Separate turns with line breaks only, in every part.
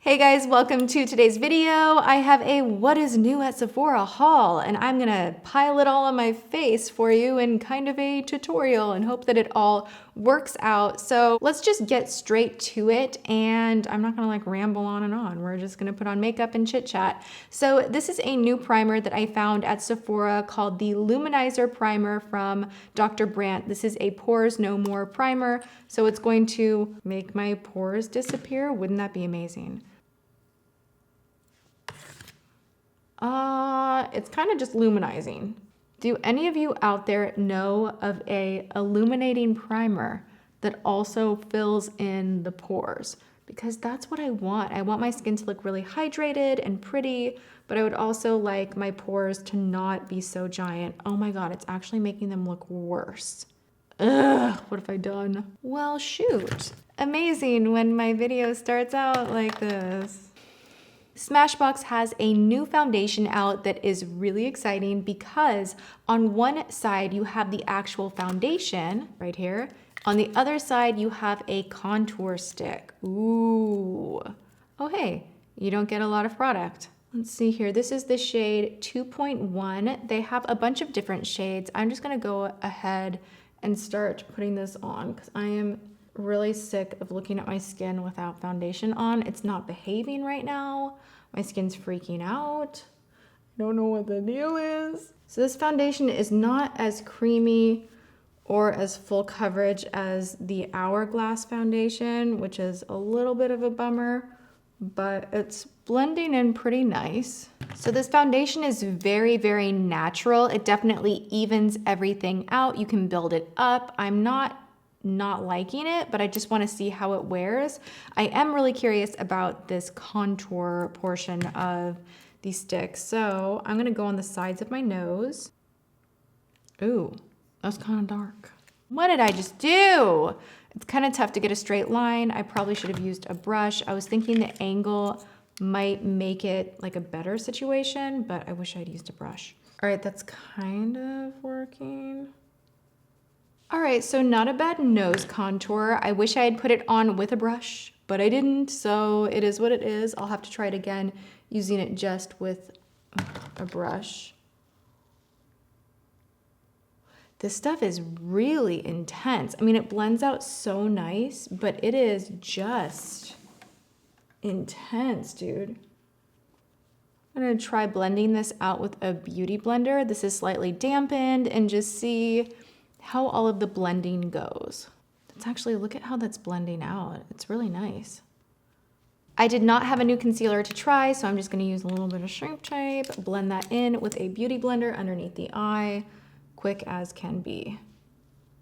Hey guys, welcome to today's video. I have a what is new at Sephora haul, and I'm gonna pile it all on my face for you in kind of a tutorial and hope that it all works out. So let's just get straight to it, and I'm not gonna like ramble on and on. We're just gonna put on makeup and chit chat. So this is a new primer that I found at Sephora called the Luminizer Primer from Dr. Brandt. This is a Pores No More primer, so it's going to make my pores disappear. Wouldn't that be amazing? It's kind of just luminizing. Do any of you out there know of a illuminating primer that also fills in the pores? Because that's what I want. I want my skin to look really hydrated and pretty, but I would also like my pores to not be so giant. Oh my God, it's actually making them look worse. Ugh, what have I done? Well, shoot. Amazing when my video starts out like this. Smashbox has a new foundation out that is really exciting because on one side you have the actual foundation right here. On the other side you have a contour stick. Ooh. Oh hey, you don't get a lot of product. Let's see here. This is the shade 2.1. They have a bunch of different shades. I'm just gonna go ahead and start putting this on because I am really sick of looking at my skin without foundation on. It's not behaving right now. My skin's freaking out. I don't know what the deal is. So this foundation is not as creamy or as full coverage as the Hourglass foundation, which is a little bit of a bummer, but it's blending in pretty nice. So this foundation is very, very natural. It definitely evens everything out. You can build it up. I'm not liking it, but I just want to see how it wears. I am really curious about this contour portion of these sticks. So I'm going to go on the sides of my nose. Ooh, that's kind of dark. What did I just do? It's kind of tough to get a straight line. I probably should have used a brush. I was thinking the angle might make it like a better situation, but I wish I'd used a brush. All right, that's kind of working. All right, so not a bad nose contour. I wish I had put it on with a brush, but I didn't, so it is what it is. I'll have to try it again using it just with a brush. This stuff is really intense. I mean, it blends out so nice, but it is just intense, dude. I'm gonna try blending this out with a beauty blender. This is slightly dampened, and just see how all of the blending goes. Let's actually look at how that's blending out. It's really nice. I did not have a new concealer to try, so I'm just gonna use a little bit of Shrink Tape, blend that in with a beauty blender underneath the eye, quick as can be.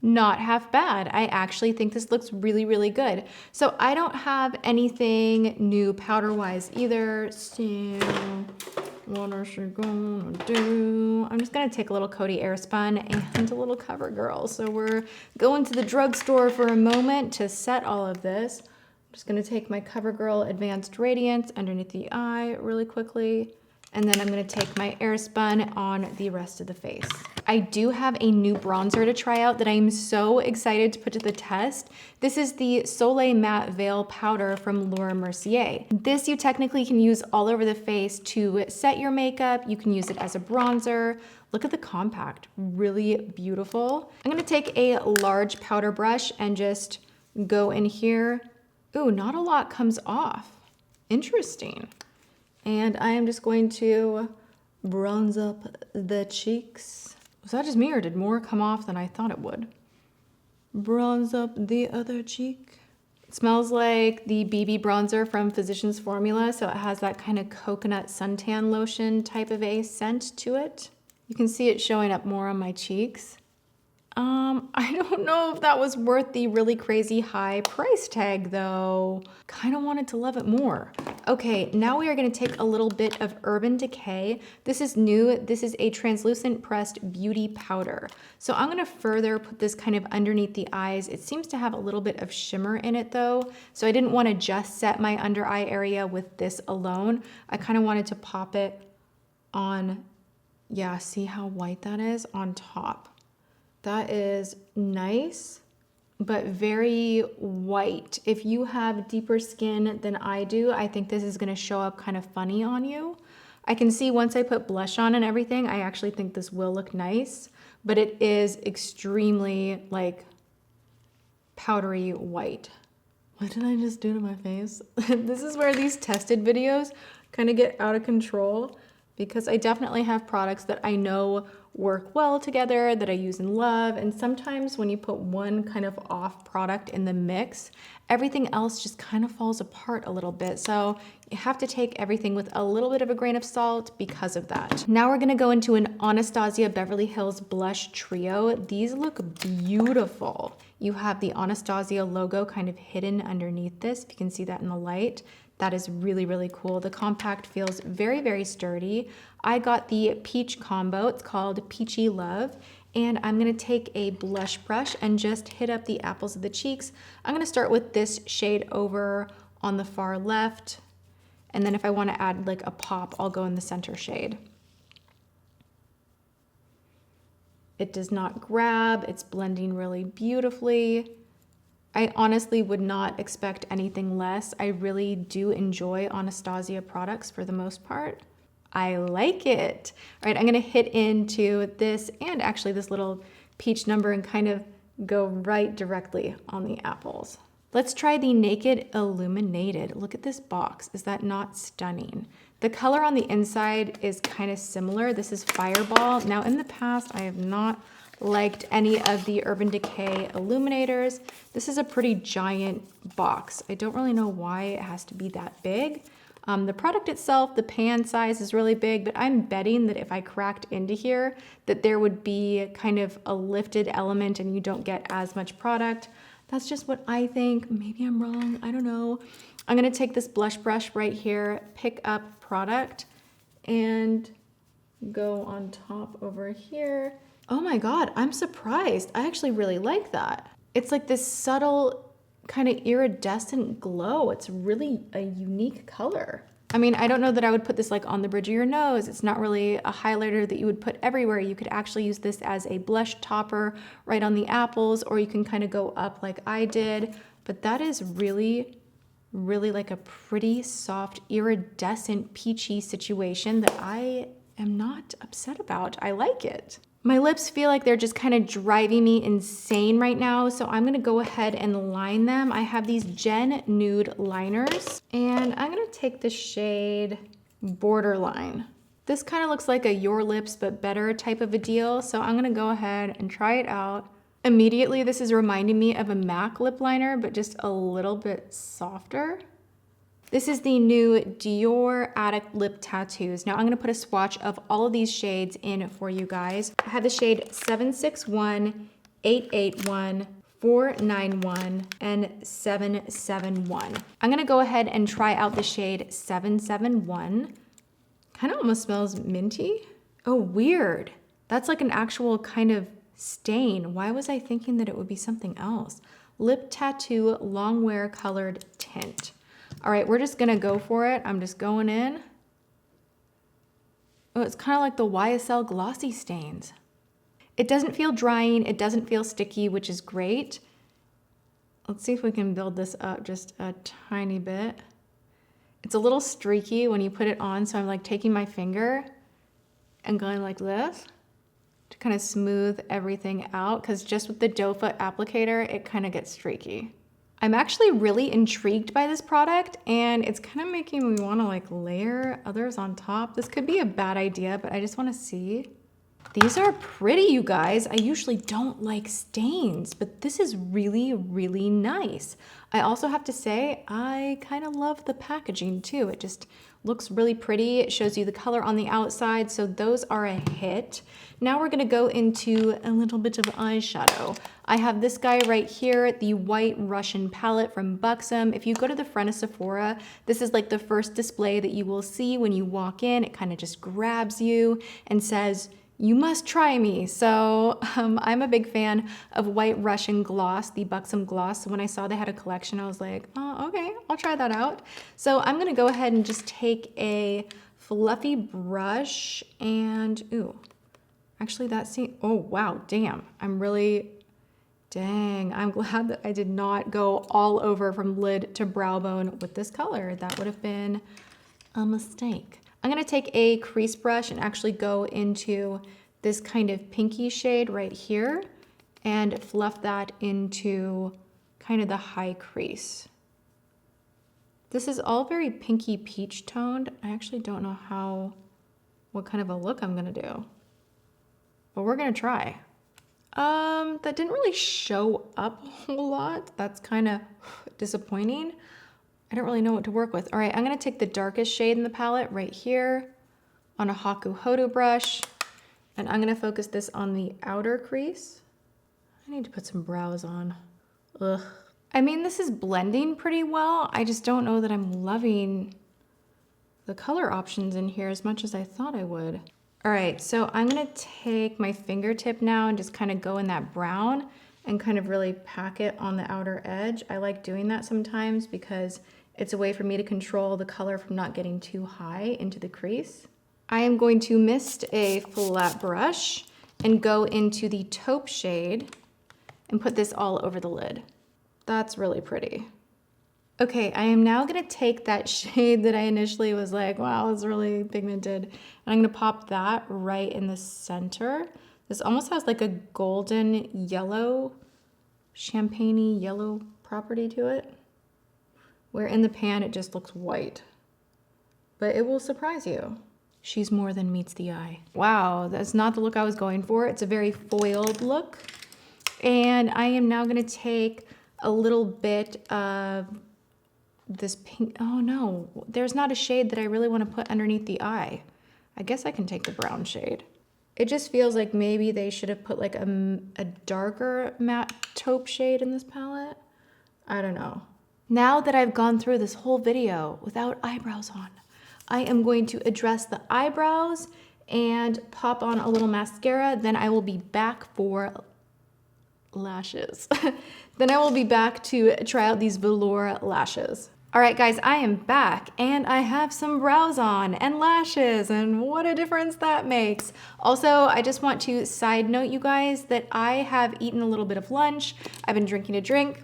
Not half bad. I actually think this looks really, really good. So I don't have anything new powder-wise either, so what is she gonna do? I'm just gonna take a little Coty Airspun and a little Covergirl. So we're going to the drugstore for a moment to set all of this. I'm just gonna take my Covergirl Advanced Radiance underneath the eye really quickly. And then I'm gonna take my Airspun on the rest of the face. I do have a new bronzer to try out that I'm so excited to put to the test. This is the Soleil Matte Veil Powder from Mercier. This you technically can use all over the face to set your makeup. You can use it as a bronzer. Look at the compact, really beautiful. I'm gonna take a large powder brush and just go in here. Ooh, not a lot comes off. Interesting. And I am just going to bronze up the cheeks. Was that just me, or did more come off than I thought it would? Bronze up the other cheek. It smells like the BB bronzer from Physicians Formula, so it has that kind of coconut suntan lotion type of a scent to it. You can see it showing up more on my cheeks. I don't know if that was worth the really crazy high price tag though. Kind of wanted to love it more. Okay, now we are gonna take a little bit of Urban Decay. This is new. This is a translucent pressed beauty powder. So I'm gonna further put this kind of underneath the eyes. It seems to have a little bit of shimmer in it though. So I didn't wanna just set my under eye area with this alone. I kind of wanted to pop it on, yeah, see how white that is on top. That is nice, but very white. If you have deeper skin than I do, I think this is gonna show up kind of funny on you. I can see once I put blush on and everything, I actually think this will look nice, but it is extremely like powdery white. What did I just do to my face? This is where these tested videos kind of get out of control, because I definitely have products that I know work well together, that I use and love. And sometimes when you put one kind of off product in the mix, everything else just kind of falls apart a little bit. So you have to take everything with a little bit of a grain of salt because of that. Now we're gonna go into an Anastasia Beverly Hills Blush Trio. These look beautiful. You have the Anastasia logo kind of hidden underneath this, if you can see that in the light. That is really, really cool. The compact feels very, very sturdy. I got the peach combo. It's called Peachy Love. And I'm gonna take a blush brush and just hit up the apples of the cheeks. I'm gonna start with this shade over on the far left. And then if I wanna add like a pop, I'll go in the center shade. It does not grab, it's blending really beautifully. I honestly would not expect anything less. I really do enjoy Anastasia products for the most part. I like it. All right, I'm gonna hit into this and actually this little peach number and kind of go right directly on the apples. Let's try the Naked Illuminated. Look at this box. Is that not stunning? The color on the inside is kind of similar. This is Fireball. Now in the past, I have not liked any of the Urban Decay illuminators. This is a pretty giant box. I don't really know why it has to be that big. The product itself, the pan size is really big, but I'm betting that if I cracked into here, that there would be kind of a lifted element and you don't get as much product. That's just what I think. Maybe I'm wrong, I don't know. I'm gonna take this blush brush right here, pick up product, and go on top over here. Oh my God, I'm surprised. I actually really like that. It's like this subtle kind of iridescent glow. It's really a unique color. I mean, I don't know that I would put this like on the bridge of your nose. It's not really a highlighter that you would put everywhere. You could actually use this as a blush topper right on the apples, or you can kind of go up like I did. But that is really, really like a pretty soft iridescent peachy situation that I am not upset about. I like it. My lips feel like they're just kind of driving me insane right now, so I'm gonna go ahead and line them. I have these Gen Nude liners, and I'm gonna take the shade Borderline. This kind of looks like a Your Lips But Better type of a deal, so I'm gonna go ahead and try it out. Immediately, this is reminding me of a MAC lip liner, but just a little bit softer. This is the new Dior Addict Lip Tattoos. Now I'm gonna put a swatch of all of these shades in for you guys. I have the shade 761, 881, 491, and 771. I'm gonna go ahead and try out the shade 771. Kind of almost smells minty. Oh, weird. That's like an actual kind of stain. Why was I thinking that it would be something else? Lip Tattoo Long Wear Colored Tint. All right, we're just gonna go for it. I'm just going in. Oh, it's kind of like the YSL glossy stains. It doesn't feel drying, it doesn't feel sticky, which is great. Let's see if we can build this up just a tiny bit. It's a little streaky when you put it on, so I'm like taking my finger and going like this to kind of smooth everything out, because just with the doe foot applicator, it kind of gets streaky. I'm actually really intrigued by this product, and it's kind of making me want to like layer others on top. This could be a bad idea, but I just want to see. These are pretty, you guys. I usually don't like stains, but this is really, really nice. I also have to say, I kind of love the packaging too. It just looks really pretty. It shows you the color on the outside, so those are a hit. Now we're gonna go into a little bit of eyeshadow. I have this guy right here, the White Russian palette from Buxom. If you go to the front of Sephora, this is like the first display that you will see when you walk in. It kind of just grabs you and says, you must try me. So I'm a big fan of White Russian gloss, the Buxom gloss. So when I saw they had a collection, I was like, oh, okay, I'll try that out. So I'm gonna go ahead and just take a fluffy brush and, ooh, actually that seems, oh wow, damn. I'm really Dang, I'm glad that I did not go all over from lid to brow bone with this color. That would have been a mistake. I'm gonna take a crease brush and actually go into this kind of pinky shade right here and fluff that into kind of the high crease. This is all very pinky peach toned. I actually don't know what kind of a look I'm gonna do, but we're gonna try. That didn't really show up a whole lot. That's kind of disappointing. I don't really know what to work with. All right, I'm gonna take the darkest shade in the palette right here on a Haku Hodo brush, and I'm gonna focus this on the outer crease. I need to put some brows on. Ugh. I mean, this is blending pretty well. I just don't know that I'm loving the color options in here as much as I thought I would. All right, so I'm gonna take my fingertip now and just kind of go in that brown and kind of really pack it on the outer edge. I like doing that sometimes because it's a way for me to control the color from not getting too high into the crease. I am going to mist a flat brush and go into the taupe shade and put this all over the lid. That's really pretty. Okay, I am now gonna take that shade that I initially was like, wow, it's really pigmented. And I'm gonna pop that right in the center. This almost has like a golden yellow, champagne-y yellow property to it, where in the pan it just looks white. But it will surprise you. She's more than meets the eye. Wow, that's not the look I was going for. It's a very foiled look. And I am now gonna take a little bit of this pink. Oh no, there's not a shade that I really want to put underneath the eye. I guess I can take the brown shade. It just feels like maybe they should have put like a darker matte taupe shade in this palette. I don't know. Now that I've gone through this whole video without eyebrows on, I am going to address the eyebrows and pop on a little mascara. Then I will be back for lashes. Then I will be back to try out these velour lashes. All right, guys, I am back and I have some brows on and lashes, and what a difference that makes. Also, I just want to side note you guys that I have eaten a little bit of lunch. I've been drinking a drink.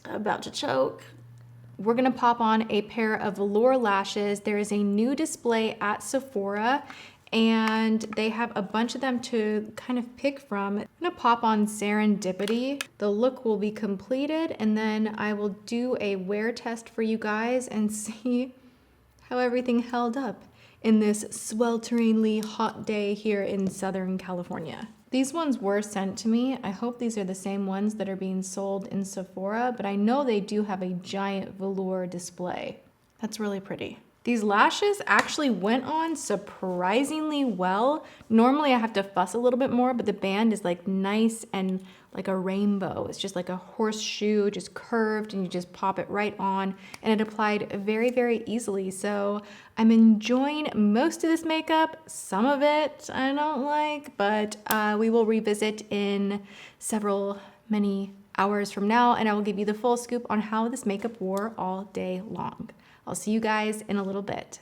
About to choke. We're gonna pop on a pair of velour lashes. There is a new display at Sephora and they have a bunch of them to kind of pick from. I'm gonna pop on Serendipity. The look will be completed and then I will do a wear test for you guys and see how everything held up in this swelteringly hot day here in Southern California. These ones were sent to me. I hope these are the same ones that are being sold in Sephora, but I know they do have a giant velour display. That's really pretty. These lashes actually went on surprisingly well. Normally I have to fuss a little bit more, but the band is like nice and like a rainbow. It's just like a horseshoe, just curved, and you just pop it right on, and it applied very, very easily. So I'm enjoying most of this makeup. Some of it I don't like, but we will revisit in many hours from now, and I will give you the full scoop on how this makeup wore all day long. I'll see you guys in a little bit.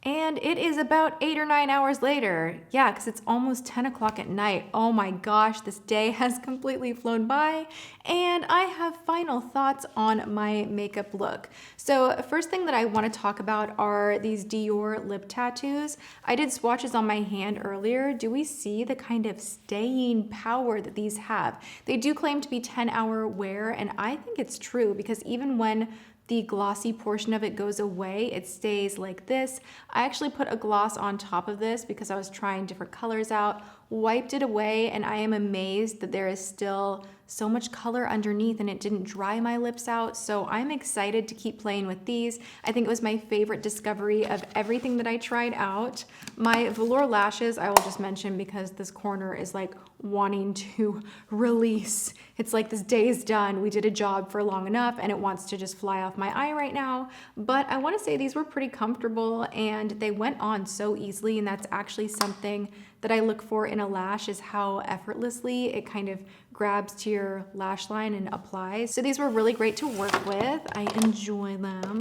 And it is about 8 or 9 hours later. Yeah, because it's almost 10 o'clock at night. Oh my gosh, this day has completely flown by. And I have final thoughts on my makeup look. So first thing that I want to talk about are these Dior lip tattoos. I did swatches on my hand earlier. Do we see the kind of staying power that these have? They do claim to be 10-hour wear, and I think it's true because even when the glossy portion of it goes away, it stays like this. I actually put a gloss on top of this because I was trying different colors out, wiped it away, and I am amazed that there is still so much color underneath and it didn't dry my lips out. So I'm excited to keep playing with these. I think it was my favorite discovery of everything that I tried out. My velour lashes, I will just mention because this corner is like wanting to release. It's like this day is done. We did a job for long enough and it wants to just fly off my eye right now. But I want to say these were pretty comfortable and they went on so easily, and that's actually something that I look for in a lash, is how effortlessly it kind of grabs to your lash line and applies. So these were really great to work with. I enjoy them.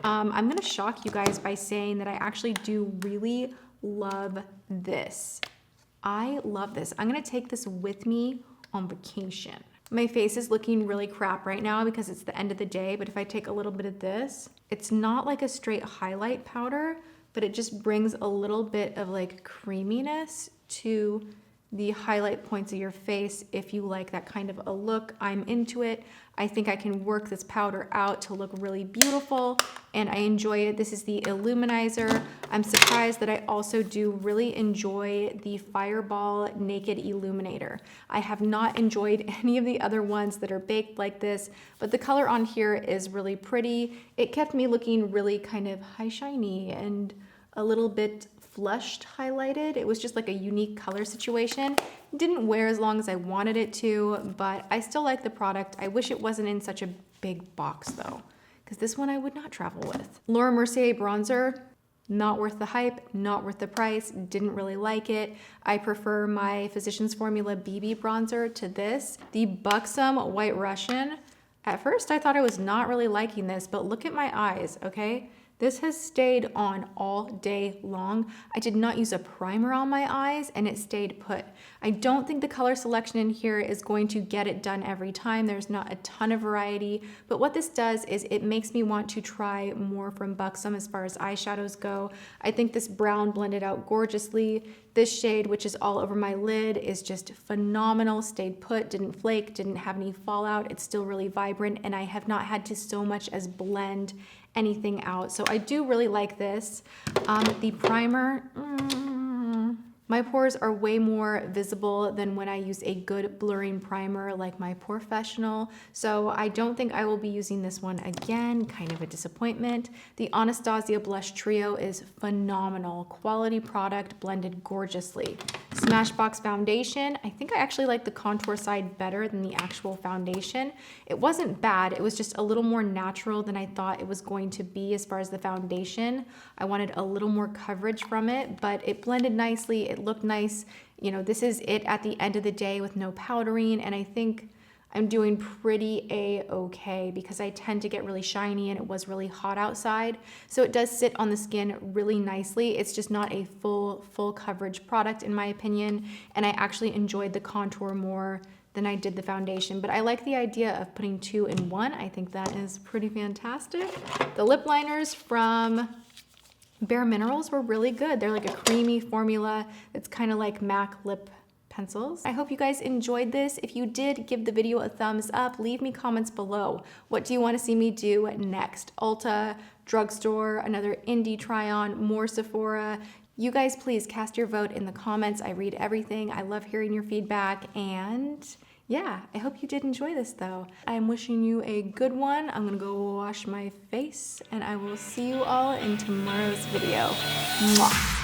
I'm gonna shock you guys by saying that I actually do really love this. I love this. I'm gonna take this with me on vacation. My face is looking really crap right now because it's the end of the day, but if I take a little bit of this, it's not like a straight highlight powder, but it just brings a little bit of like creaminess to the highlight points of your face. If you like that kind of a look, I'm into it. I think I can work this powder out to look really beautiful and I enjoy it. This is the Illuminizer. I'm surprised that I also do really enjoy the Fireball Naked Illuminator. I have not enjoyed any of the other ones that are baked like this, but the color on here is really pretty. It kept me looking really kind of high shiny and a little bit flushed highlighted. It was just like a unique color situation. Didn't wear as long as I wanted it to, but I still like the product. I wish it wasn't in such a big box though, because this one I would not travel with. Laura Mercier bronzer, not worth the hype, not worth the price, didn't really like it. I prefer my Physicians Formula BB bronzer to this. The Buxom White Russian, at first I thought I was not really liking this, but look at my eyes, okay? This has stayed on all day long. I did not use a primer on my eyes and it stayed put. I don't think the color selection in here is going to get it done every time. There's not a ton of variety, but what this does is it makes me want to try more from Buxom as far as eyeshadows go. I think this brown blended out gorgeously. This shade, which is all over my lid, is just phenomenal, stayed put, didn't flake, didn't have any fallout. It's still really vibrant and I have not had to so much as blend anything out. So I do really like this. The primer, my pores are way more visible than when I use a good blurring primer like my Professional. So I don't think I will be using this one again, kind of a disappointment. The Anastasia Blush Trio is phenomenal. Quality product, blended gorgeously. Smashbox foundation, I think I actually like the contour side better than the actual foundation. It wasn't bad, it was just a little more natural than I thought it was going to be as far as the foundation. I wanted a little more coverage from it, but it blended nicely, it looked nice. You know, this is it at the end of the day with no powdering, and I think I'm doing pretty a-okay because I tend to get really shiny and it was really hot outside. So it does sit on the skin really nicely. It's just not a full coverage product in my opinion. And I actually enjoyed the contour more than I did the foundation, but I like the idea of putting two in one. I think that is pretty fantastic. The lip liners from Bare Minerals were really good. They're like a creamy formula. It's kind of like MAC lip pencils. I hope you guys enjoyed this. If you did, give the video a thumbs up. Leave me comments below. What do you want to see me do next? Ulta, drugstore, another indie try-on, more Sephora. You guys please cast your vote in the comments. I read everything. I love hearing your feedback. And yeah, I hope you did enjoy this though. I'm wishing you a good one. I'm gonna go wash my face and I will see you all in tomorrow's video. Mwah.